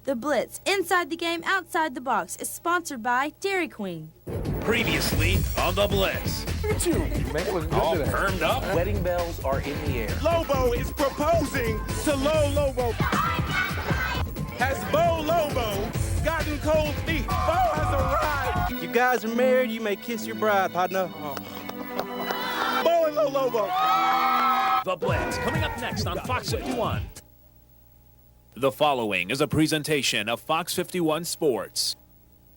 The Blitz, inside the game, outside the box, is sponsored by Dairy Queen. Previously on the Blitz. Look at you, man. Was good All today. firmed up. Wedding bells are in the air. Lobo is proposing to Lobo. Has Bo Lobo gotten cold feet? Bo has arrived. You guys are married, you may kiss your bride, partner. Bo and Lobo. The Blitz, coming up next on Fox 51. The following is a presentation of Fox 51 Sports.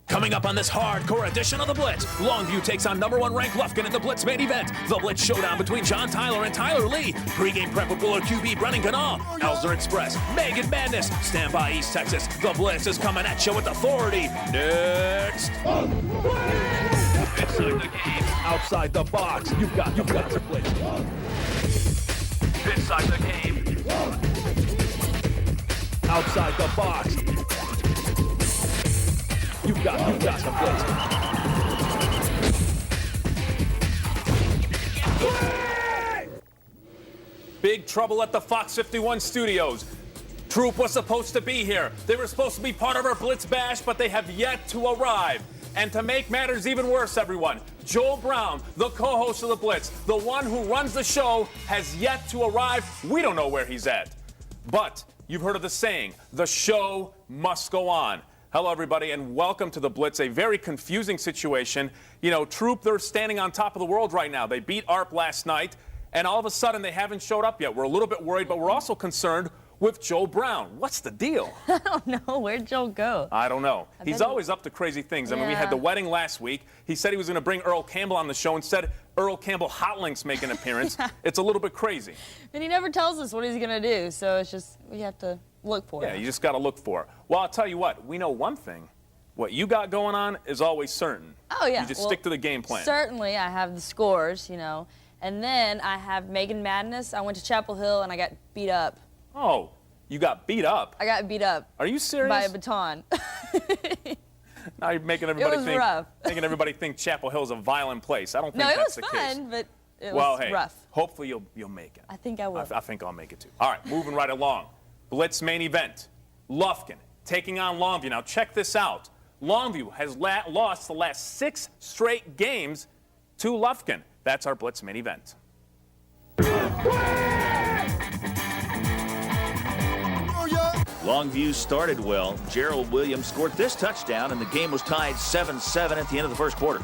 Coming up on this hardcore edition of The Blitz, Longview takes on #1 ranked Lufkin in the Blitz main event. The Blitz showdown between John Tyler and Tyler Lee. Pre-game prep with Buller QB Brennan Ganal. Elzer Express, Megan Madness. Stand by East Texas. The Blitz is coming at you with authority. Next. Inside the game, outside the box. You've got the Blitz. Inside the game. Outside the box. You've got the Blitz. Big trouble at the Fox 51 studios. Troop was supposed to be here. They were supposed to be part of our Blitz Bash, but they have yet to arrive. And to make matters even worse, everyone, Joel Brown, the co-host of the Blitz, the one who runs the show, has yet to arrive. We don't know where he's at. But you've heard of the saying, the show must go on. Hello, everybody, and welcome to the Blitz. A very confusing situation. You know, Troop, they're standing on top of the world right now. They beat ARP last night, and all of a sudden they haven't showed up yet. We're a little bit worried, but we're also concerned with Joel Brown. What's the deal? I don't know. Where'd Joel go? I don't know. He's always up to crazy things. I mean, we had the wedding last week. He said he was going to bring Earl Campbell on the show. Instead, Earl Campbell Hot Links make an appearance. It's a little bit crazy. And he never tells us what he's going to do, so it's just, we have to look for it. Yeah, you just got to look for it. Well, I'll tell you what. We know one thing. What you got going on is always certain. Oh, yeah. You just stick to the game plan. Certainly, I have the scores, you know. And then I have Megan Madness. I went to Chapel Hill, and I got beat up. Oh, you got beat up? I got beat up. Are you serious? By a baton. Now you're making everybody think. Rough. Making everybody think Chapel Hill is a violent place. I don't think that's the case. No, it was fun, but it well, was hey, rough. Hopefully you'll make it. I think I will. I think I'll make it too. All right, moving right along. Blitz main event. Lufkin taking on Longview. Now check this out. Longview has lost the last 6 straight games to Lufkin. That's our Blitz main event. Longview started well. Gerald Williams scored this touchdown, and the game was tied 7-7 at the end of the first quarter.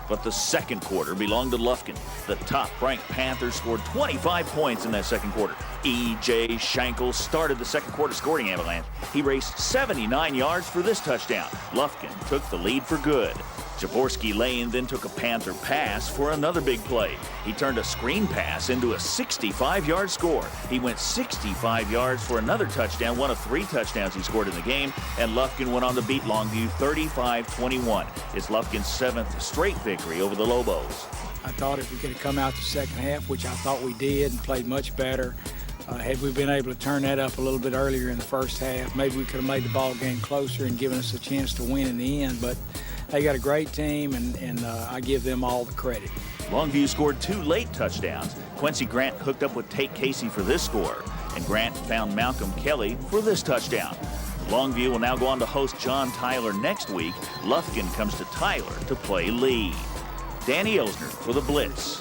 But the second quarter belonged to Lufkin. The top-ranked Panthers scored 25 points in that second quarter. E.J. Schenkel started the second quarter scoring avalanche. He raced 79 yards for this touchdown. Lufkin took the lead for good. Jaworski Lane then took a Panther pass for another big play. He turned a screen pass into a 65-yard score. He went 65 yards for another touchdown, one of 3 touchdowns he scored in the game, and Lufkin went on to beat Longview 35-21. It's Lufkin's 7th straight victory over the Lobos. I thought if we could have come out the second half, which I thought we did, and played much better, had we been able to turn that up a little bit earlier in the first half, maybe we could have made the ball game closer and given us a chance to win in the end. But they got a great team, and I give them all the credit. Longview scored 2 late touchdowns. Quincy Grant hooked up with Tate Casey for this score, and Grant found Malcolm Kelly for this touchdown. Longview will now go on to host John Tyler next week. Lufkin comes to Tyler to play Lee. Danny Elsner for the Blitz.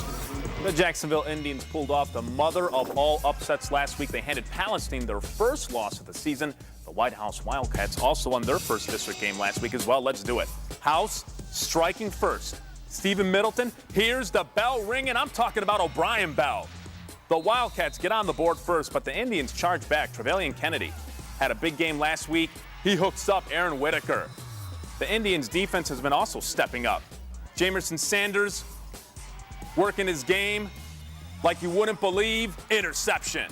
The Jacksonville Indians pulled off the mother of all upsets last week. They handed Palestine their first loss of the season. The White House Wildcats also won their first district game last week as well. Let's do it. House striking first. Stephen Middleton, here's the bell ringing. I'm talking about O'Brien Bell. The Wildcats get on the board first, but the Indians charge back. Trevelyan Kennedy had a big game last week. He hooks up Aaron Whitaker. The Indians' defense has been also stepping up. Jamerson Sanders working his game like you wouldn't believe. Interception.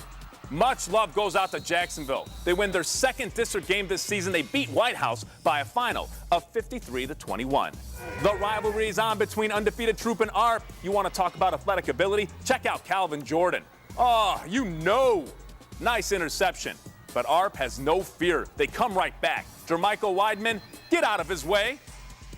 Much love goes out to Jacksonville. They win their second district game this season. They beat White House by a final of 53-21. The rivalry is on between undefeated Troop and ARP. You want to talk about athletic ability? Check out Calvin Jordan. Oh, you know. Nice interception. But ARP has no fear. They come right back. Jermichael Weidman, get out of his way.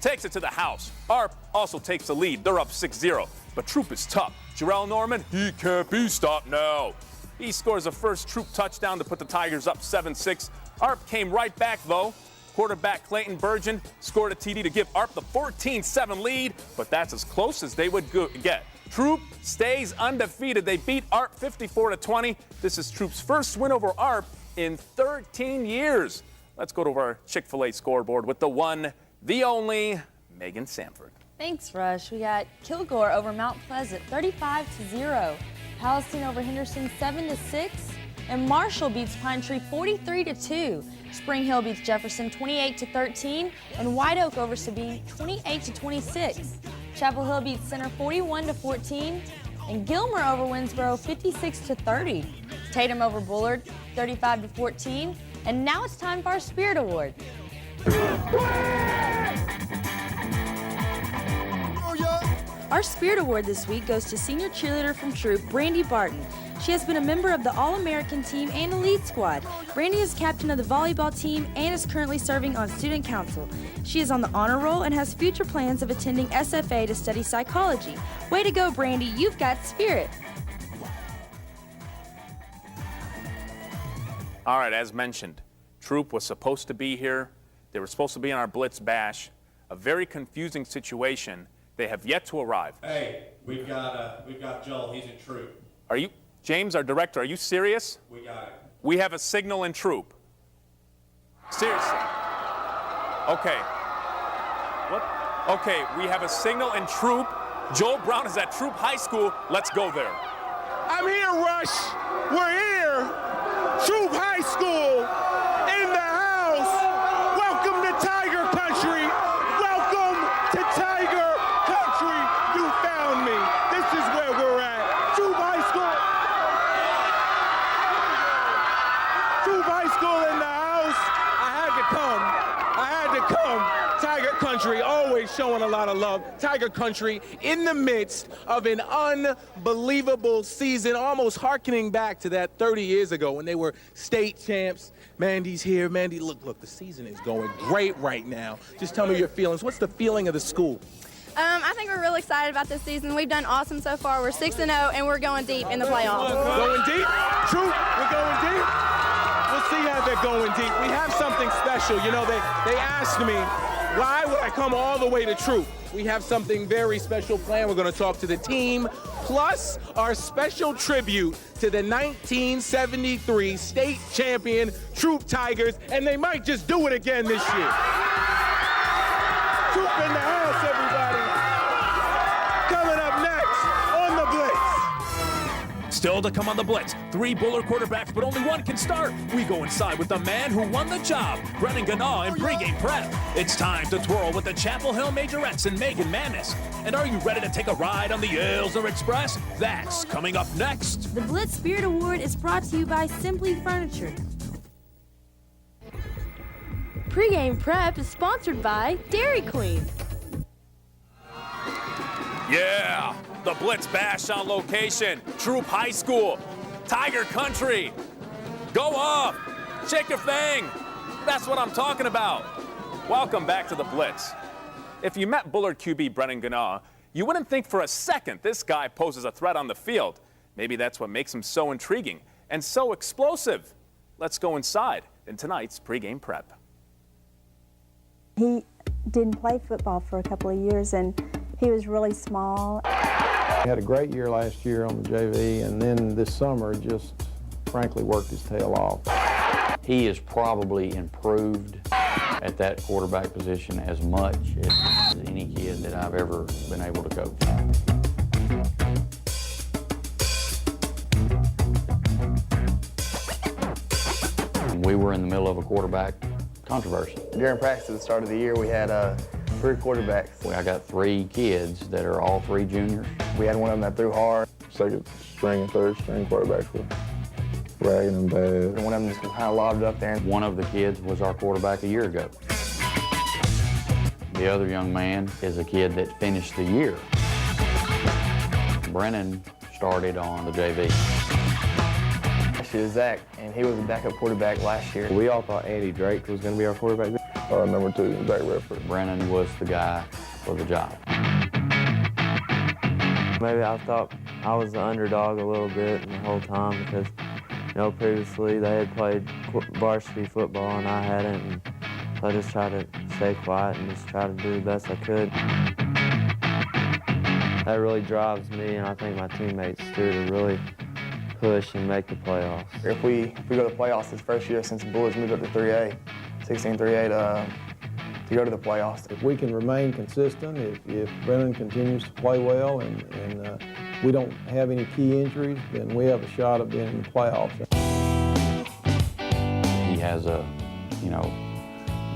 Takes it to the house. ARP also takes the lead. They're up 6-0. But Troop is tough. Jarrell Norman, he can't be stopped now. He scores a first Troop touchdown to put the Tigers up 7-6. ARP came right back, though. Quarterback Clayton Burgeon scored a TD to give ARP the 14-7 lead, but that's as close as they would get. Troop stays undefeated. They beat ARP 54-20. This is Troop's first win over ARP in 13 years. Let's go to our Chick-fil-A scoreboard with the one, the only, Megan Sanford. Thanks, Rush. We got Kilgore over Mount Pleasant, 35-0. Palestine over Henderson, 7-6. And Marshall beats Pine Tree, 43-2. Spring Hill beats Jefferson, 28-13. And White Oak over Sabine, 28-26. Chapel Hill beats Center, 41-14. And Gilmer over Winsboro, 56-30. Tatum over Bullard, 35-14. And now it's time for our Spirit Award. Our Spirit Award this week goes to senior cheerleader from Troop, Brandy Barton. She has been a member of the All-American team and Elite Squad. Brandy is captain of the volleyball team and is currently serving on student council. She is on the honor roll and has future plans of attending SFA to study psychology. Way to go, Brandy. You've got spirit. All right, as mentioned, Troop was supposed to be here. They were supposed to be in our Blitz Bash. A very confusing situation. They have yet to arrive. Hey, we've got Joel. He's in Troop. Are you, James, our director, are you serious? We got it. We have a signal in Troop. Seriously. Okay. What? Okay, we have a signal in Troop. Joel Brown is at Troop High School. Let's go there. I'm here, Rush. We're here. Troop High School in the house. Welcome to Tiger Country. Welcome to Tiger Country. You found me. This is where we're at. Troop High School. Troop High School in the house. I had to come. Tiger Country, always showing a lot of love. Tiger Country in the midst of an unbelievable season, almost hearkening back to that 30 years ago when they were state champs. Mandy's here. Mandy, look, the season is going great right now. Just tell me your feelings. What's the feeling of the school? I think we're really excited about this season. We've done awesome so far. We're 6-0, and we're going deep in the playoffs. Going deep? Troop, we're going deep? We'll see how they're going deep. We have something special. You know, they asked me, why would I come all the way to Troop? We have something very special planned. We're going to talk to the team, plus our special tribute to the 1973 state champion Troop Tigers, and they might just do it again this year. Troop in the house, everybody. Coming up next on the Blitz. Still to come on the Blitz. 3 Bullard quarterbacks, but only one can start. We go inside with the man who won the job, Brennan Ganaugh in pregame prep. It's time to twirl with the Chapel Hill Majorettes and Megan Madness. And are you ready to take a ride on the Elsner Express? That's coming up next. The Blitz Spirit Award is brought to you by Simply Furniture. Pre-game prep is sponsored by Dairy Queen. Yeah, the Blitz Bash on location. Troop High School, Tiger Country. Go up, shake your thing. That's what I'm talking about. Welcome back to the Blitz. If you met Bullard QB Brennan Ganaugh, you wouldn't think for a second this guy poses a threat on the field. Maybe that's what makes him so intriguing and so explosive. Let's go inside in tonight's pregame prep. He didn't play football for a couple of years, and he was really small. He had a great year last year on the JV, and then this summer just frankly worked his tail off. He is probably improved at that quarterback position as much as any kid that I've ever been able to coach. We were in the middle of a quarterback controversy. During practice at the start of the year, we had 3 quarterbacks. I got 3 kids that are all 3 juniors. We had one of them that threw hard. Second string and third string quarterbacks were ragging and bad. And one of them just kind of lobbed up there. One of the kids was our quarterback a year ago. The other young man is a kid that finished the year. Brennan started on the JV. Actually, Zach, and he was a backup quarterback last year. We all thought Andy Drake was going to be our quarterback. Number 2, Zach Redford. Brennan was the guy for the job. Maybe I thought I was the underdog a little bit the whole time because previously they had played varsity football and I hadn't, and so I just tried to stay quiet and just try to do the best I could. That really drives me, and I think my teammates too, to really push and make the playoffs. If we go to the playoffs this first year since the Bullets moved up to 3A, 16-3A to go to the playoffs. If we can remain consistent, if Brennan continues to play well and we don't have any key injuries, then we have a shot of being in the playoffs. He has the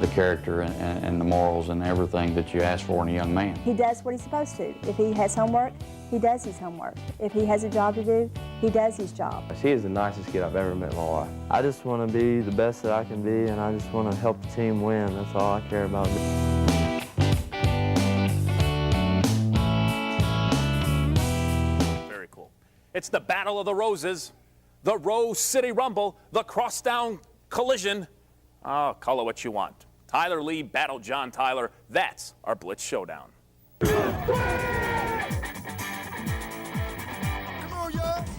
character and the morals and everything that you ask for in a young man. He does what he's supposed to. If he has homework, he does his homework. If he has a job to do, he does his job. He is the nicest kid I've ever met in my life. I just want to be the best that I can be, and I just want to help the team win. That's all I care about. Very cool. It's the Battle of the Roses, the Rose City Rumble, the Crosstown Collision. Oh, call it what you want. Tyler Lee battled John Tyler. That's our Blitz Showdown.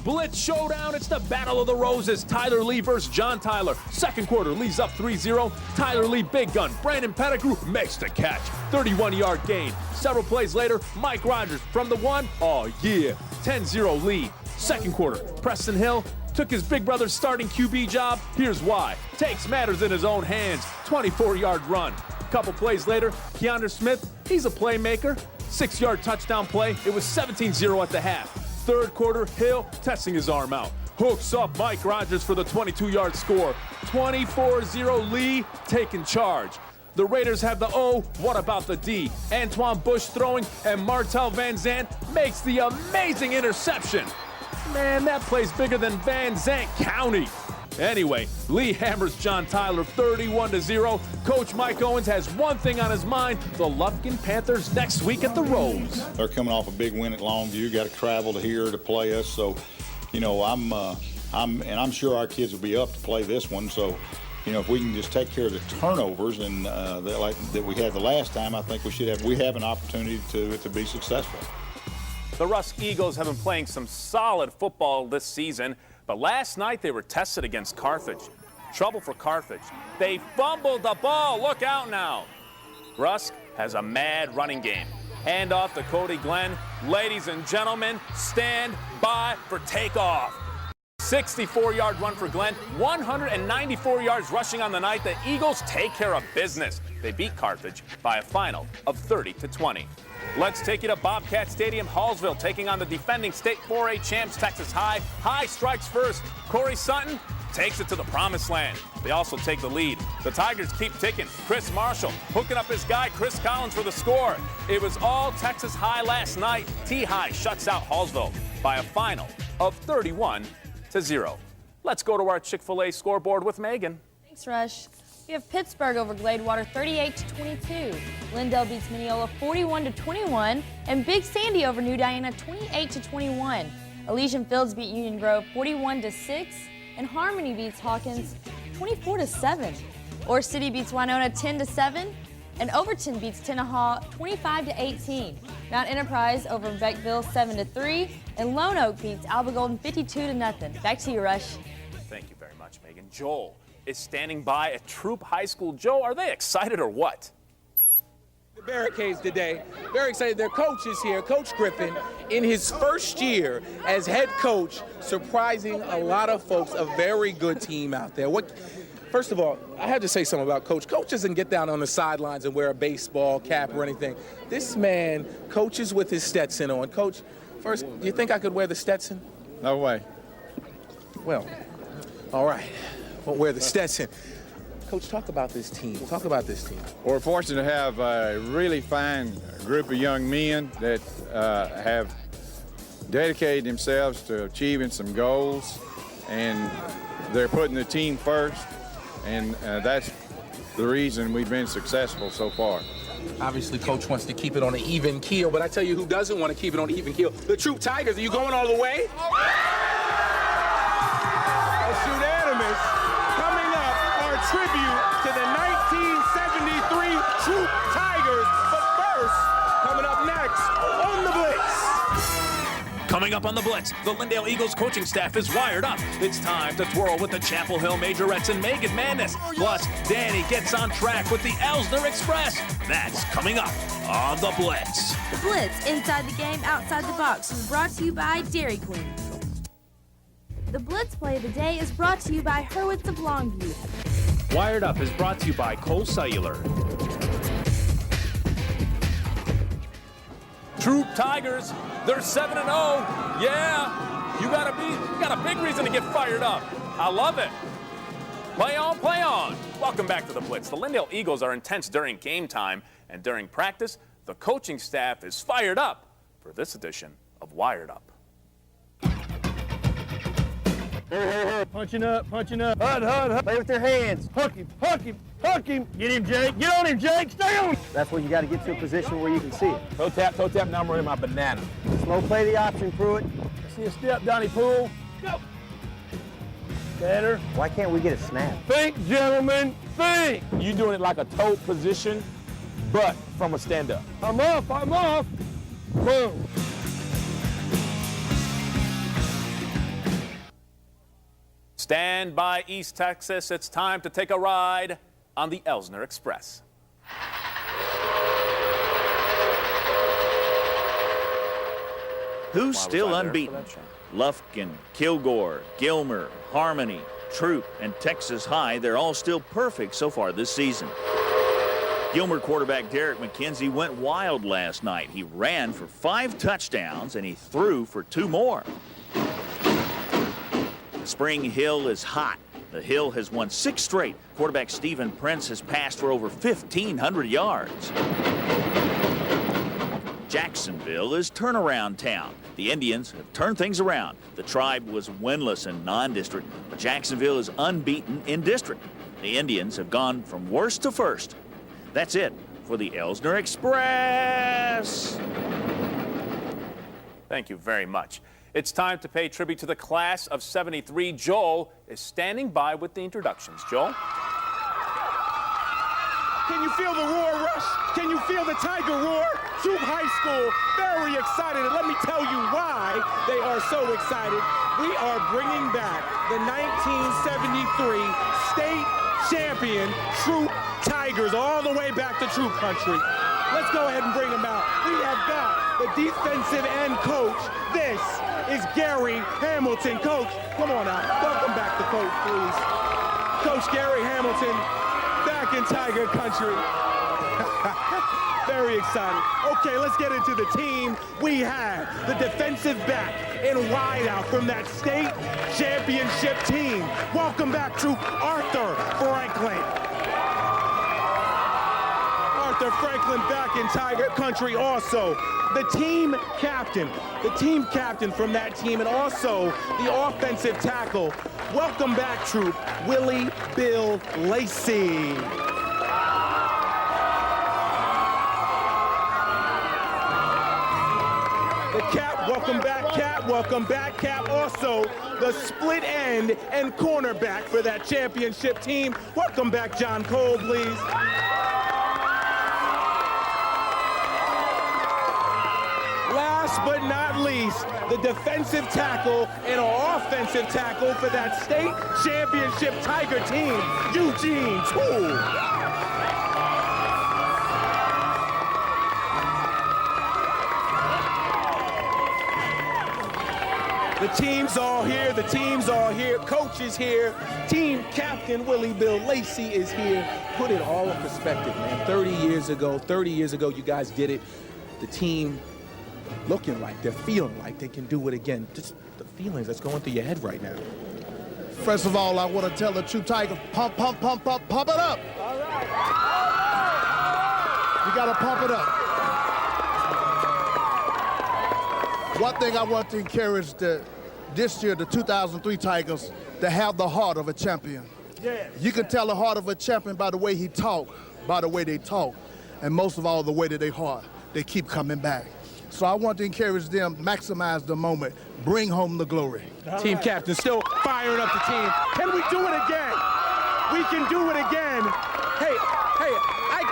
Blitz Showdown, it's the Battle of the Roses. Tyler Lee versus John Tyler. Second quarter, Lee's up 3-0. Tyler Lee, big gun. Brandon Pettigrew makes the catch. 31-yard gain. Several plays later, Mike Rogers from the one. Oh, yeah. 10-0 lead. Second quarter, Preston Hill took his big brother's starting QB job. Here's why. Takes matters in his own hands. 24-yard run. Couple plays later, Keandre Smith, he's a playmaker. 6-yard touchdown play. It was 17-0 at the half. Third quarter, Hill testing his arm out. Hooks up Mike Rogers for the 22-yard score. 24-0 Lee taking charge. The Raiders have the O. What about the D? Antoine Bush throwing, and Martel Van Zandt makes the amazing interception. Man, that play's bigger than Van Zandt County. Anyway, Lee hammers John Tyler 31-0. Coach Mike Owens has one thing on his mind: the Lufkin Panthers next week at the Rose. They're coming off a big win at Longview. Got to travel to here to play us. So, I'm sure our kids will be up to play this one. So, if we can just take care of the turnovers and that we had the last time, I think we have an opportunity to be successful. The Rusk Eagles have been playing some solid football this season, but last night they were tested against Carthage. Trouble for Carthage. They fumbled the ball. Look out now. Rusk has a mad running game. Hand off to Cody Glenn. Ladies and gentlemen, stand by for takeoff. 64-yard run for Glenn, 194 yards rushing on the night. The Eagles take care of business. They beat Carthage by a final of 30-20. Let's take you to Bobcat Stadium, Hallsville, taking on the defending state 4A champs, Texas High. High strikes first. Corey Sutton takes it to the promised land. They also take the lead. The Tigers keep ticking. Chris Marshall hooking up his guy, Chris Collins, for the score. It was all Texas High last night. T-High shuts out Hallsville by a final of 31-0. Let's go to our Chick-fil-A scoreboard with Megan. Thanks, Rush. We have Pittsburgh over Gladewater 38-22. Lindale beats Mineola 41-21. And Big Sandy over New Diana 28-21. Elysian Fields beat Union Grove 41-6. And Harmony beats Hawkins 24-7. Orr City beats Winona 10-7. And Overton beats Tenaha 25-18. Mount Enterprise over Beckville 7-3. And Lone Oak beats Alba Golden 52-0. Back to you, Rush. Thank you very much, Megan. Joel is standing by at Troop High School. Joe, are they excited or what? The Barricades today, very excited. Their coach is here, Coach Griffin, in his first year as head coach, surprising a lot of folks. A very good team out there. First of all, I have to say something about Coach. Coach doesn't get down on the sidelines and wear a baseball cap or anything. This man coaches with his Stetson on. Coach, first, do you think I could wear the Stetson? No way. Well, all right. Won't wear the Stetson. Coach, talk about this team. Talk about this team. We're fortunate to have a really fine group of young men that have dedicated themselves to achieving some goals, and they're putting the team first, and that's the reason we've been successful so far. Obviously, Coach wants to keep it on an even keel, but I tell you who doesn't want to keep it on an even keel. The Troop Tigers. Are you going all the way? Unanimous. Coming up, our tribute to the 1973 Troop Tigers. But first, coming up next on the Blitz. Coming Coming up on the Blitz, the Lindale Eagles coaching staff is wired up. It's time to twirl with the Chapel Hill Majorettes and Make It Madness. Plus, Danny gets on track with the Elsner Express. That's coming up on the Blitz. The Blitz, inside the game, outside the box, is brought to you by Dairy Queen. The Blitz play of the day is brought to you by Hurwitz of Longview. Wired Up is brought to you by Cole Cellular. Troop Tigers, they're 7-0. Yeah, you got a big reason to get fired up. I love it. Play on, play on. Welcome back to the Blitz. The Lindale Eagles are intense during game time, and during practice, the coaching staff is fired up for this edition of Wired Up. Hey. Punching up. Hud. Play with your hands. Hook him. Get him, Jake. Get on him, Jake. Stay on him. That's when you got to get to a position where you can see it. Toe tap, now I'm running my banana. Slow play the option, Pruitt. I see a step, Donnie Poole. Go. Better. Why can't we get a snap? Think, gentlemen, think. You doing it like a toe position, but from a stand-up. I'm off. Boom. Stand by, East Texas. It's time to take a ride on the Elsner Express. Who's still unbeaten? Lufkin, Kilgore, Gilmer, Harmony, Troop, and Texas High, they're all still perfect so far this season. Gilmer quarterback Derek McKenzie went wild last night. He ran for 5 touchdowns and he threw for 2 more. Spring Hill is hot. The Hill has won 6 straight. Quarterback Stephen Prince has passed for over 1,500 yards. Jacksonville is turnaround town. The Indians have turned things around. The Tribe was winless in non-district, but Jacksonville is unbeaten in district. The Indians have gone from worst to first. That's it for the Elsner Express. Thank you very much. It's time to pay tribute to the class of '73. Joel is standing by with the introductions. Joel? Can you feel the roar rush? Can you feel the Tiger roar? Troop High School, very excited. And let me tell you why they are so excited. We are bringing back the 1973 state champion Troop Tigers all the way back to Troop Country. Let's go ahead and bring them out. We have got the defensive end coach. This is Gary Hamilton. Coach, come on out. Welcome back to coach, please. Coach Gary Hamilton, back in Tiger Country. Very excited. Okay, let's get into the team. We have the defensive back in wideout from that state championship team. Welcome back to Arthur Franklin. Arthur Franklin back in Tiger Country also. The team captain from that team, and also the offensive tackle. Welcome back, Troop, Willie Bill Lacey. The Cap, welcome back, Cap. Welcome back, Cap. Also, the split end and cornerback for that championship team. Welcome back, John Cole, please. Last but not least, the defensive tackle and offensive tackle for that state championship Tiger team, Eugene Toole. The team's all here, coach is here, team captain Willie Bill Lacey is here. Put it all in perspective, man. 30 years ago, you guys did it. The team looking like, they're feeling like they can do it again. Just the feelings that's going through your head right now. First of all, I want to tell the Troop Tiger, pump it up. All right. You got to pump it up. One thing I want to encourage this year, the 2003 Tigers, to have the heart of a champion. Yeah. You can tell the heart of a champion by the way he talk, by the way they talk, and most of all, the way that they heart. They keep coming back. So I want to encourage them, maximize the moment, bring home the glory. Team captain still firing up the team. Can we do it again? We can do it again. Hey,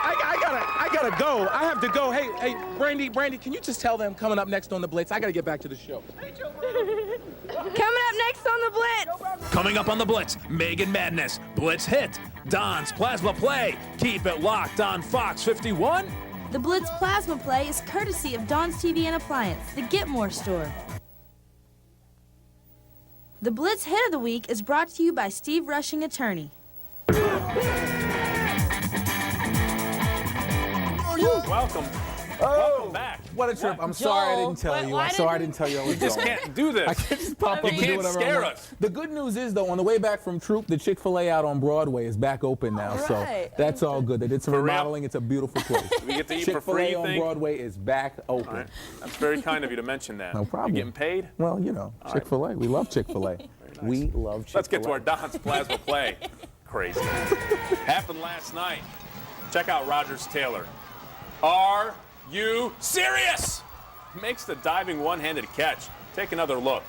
I I gotta go. I have to go. Hey, Brandy, can you just tell them coming up next on the Blitz? I gotta get back to the show. Coming up next on the Blitz. Coming up on the Blitz, Megan Madness, Blitz hit, Don's Plasma Play. Keep it locked on Fox 51. The Blitz Plasma Play is courtesy of Don's TV and Appliance, the Get More store. The Blitz Hit of the Week is brought to you by Steve Rushing Attorney. Welcome. Welcome back. What a trip. I'm sorry I didn't tell you. I'm sorry I didn't tell you I was You just going. can't do this. I can't just pop up You and do can't whatever I scare want. us. The good news is, though, on the way back from Troop, the Chick-fil-A out on Broadway is back open now. Right. So that's all good. They did some For real? remodeling. It's a beautiful place. We get to eat for free, Chick-fil-A you on think? Broadway is back open. All right. That's very kind of you to mention that. No problem. You getting paid? Well, you know, All right. Chick-fil-A. We love Chick-fil-A. We love Chick-fil-A. Let's get to our Don's Plasma Play. Crazy. Happened last night. Check out Rogers Taylor. Are you serious? Makes the diving one-handed catch. Take another look.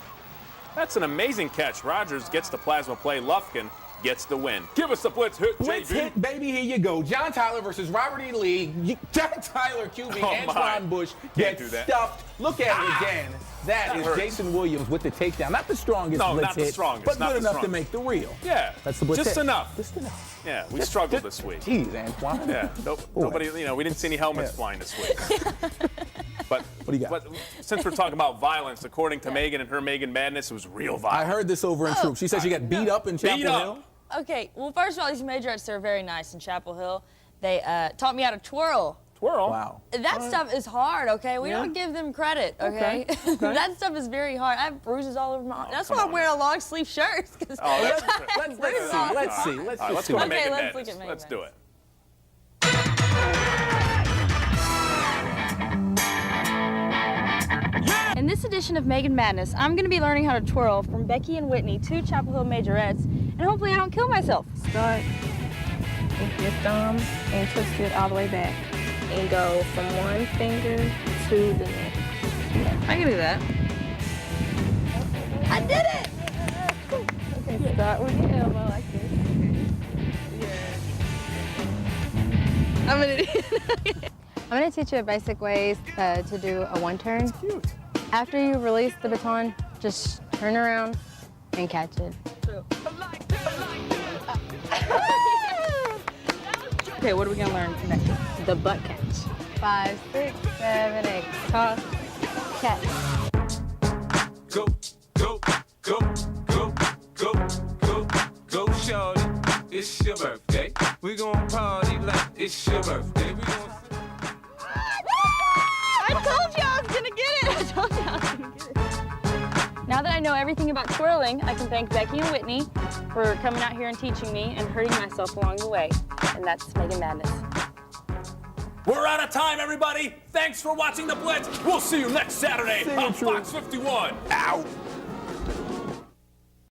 That's an amazing catch. Rogers gets the Plasma Play. Lufkin gets the win. Give us the Blitz hit, Blitz JB. hit, baby, here you go. John Tyler versus Robert E. Lee. John Tyler QB, Oh, my. Antoine Bush Can't gets do that. stuffed. Look at it again. That That is hurts. Jason Williams with the takedown. Not the strongest No, Blitz not the hit, strongest, but not good the enough to strongest. make the reel. Yeah. That's the Blitz Just hit. enough. Just enough. Yeah, we struggled this week. Jeez, Antoine. Yeah, nobody, we didn't see any helmets flying this week. But what do you got? But since we're talking about violence, according to Megan and her Megan Madness, it was real violence. I heard this over in Troop. She said she got beat up in Chapel Beat up. Hill. Okay, well, first of all, these majorettes are very nice in Chapel Hill. They taught me how to twirl. Twirl? Wow. That stuff is hard, okay? We don't give them credit, okay? That stuff is very hard. I have bruises all over my arm. That's why I'm wearing a long sleeve shirt. Oh, Let's see. Let's go to Megan let's Madness. look at Megan Let's do it. In this edition of Megan Madness, I'm going to be learning how to twirl from Becky and Whitney, two Chapel Hill majorettes, and hopefully I don't kill myself. Start with your thumb and twist it all the way back. And go from one finger to the next. I can do that. I did it! Okay, start with your elbow like this. I'm gonna teach you basic ways to do a one turn. That's cute. After you release the baton, just turn around and catch it. Okay, what are we going to learn next? The butt catch. 5, 6, 7, 8. Toss, catch. Go, go, go, go, go, go, go, shorty. It's your birthday. We gon' party like it's your birthday. We gon' I told you I was going to get it! I told you I was going to get it. Now that I know everything about twirling, I can thank Becky and Whitney for coming out here and teaching me and hurting myself along the way. And that's Megan Madness. We're out of time, everybody. Thanks for watching The Blitz. We'll see you next Saturday on Fox 51. Ow!